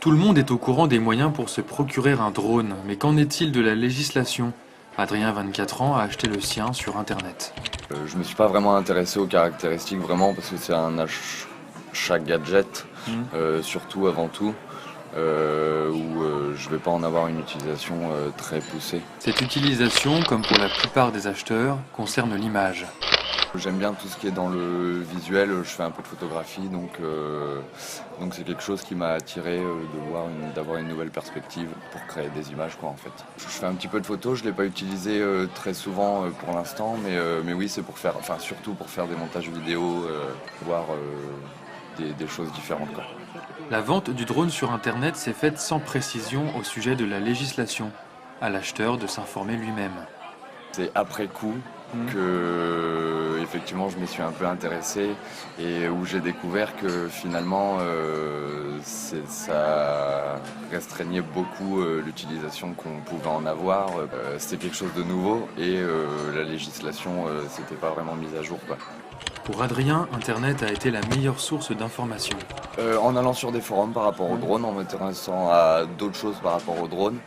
Tout le monde est au courant des moyens pour se procurer un drone, mais qu'en est-il de la législation? Adrien, 24 ans, a acheté le sien sur Internet. Je me suis pas vraiment intéressé aux caractéristiques vraiment parce que c'est un achat gadget, surtout avant tout, où je vais pas en avoir une utilisation très poussée. Cette utilisation, comme pour la plupart des acheteurs, concerne l'image. J'aime bien tout ce qui est dans le visuel, je fais un peu de photographie, donc c'est quelque chose qui m'a attiré d'avoir une nouvelle perspective pour créer des images quoi en fait. Je fais un petit peu de photos, je ne l'ai pas utilisé très souvent pour l'instant, mais oui c'est pour faire, enfin surtout pour faire des montages vidéo, voir des choses différentes quoi. La vente du drone sur Internet s'est faite sans précision au sujet de la législation, à l'acheteur de s'informer lui-même. C'est après coup que effectivement je m'y suis un peu intéressé et où j'ai découvert que finalement ça restreignait beaucoup l'utilisation qu'on pouvait en avoir. C'était quelque chose de nouveau et la législation s'était pas vraiment mise à jour quoi. Pour Adrien, Internet a été la meilleure source d'information. En allant sur des forums par rapport au drone, en m'intéressant à d'autres choses par rapport au drone,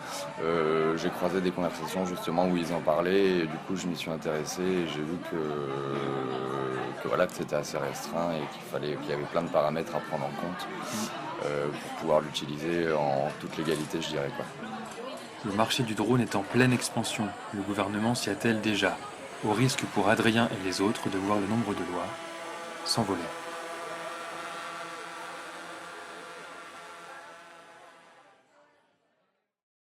j'ai croisé des conversations justement où ils en parlaient et du coup je m'y suis intéressé et j'ai vu que voilà, que c'était assez restreint et qu'il y avait plein de paramètres à prendre en compte pour pouvoir l'utiliser en toute légalité je dirais quoi. Le marché du drone est en pleine expansion. Le gouvernement s'y attelle déjà, au risque pour Adrien et les autres de voir le nombre de lois s'envoler.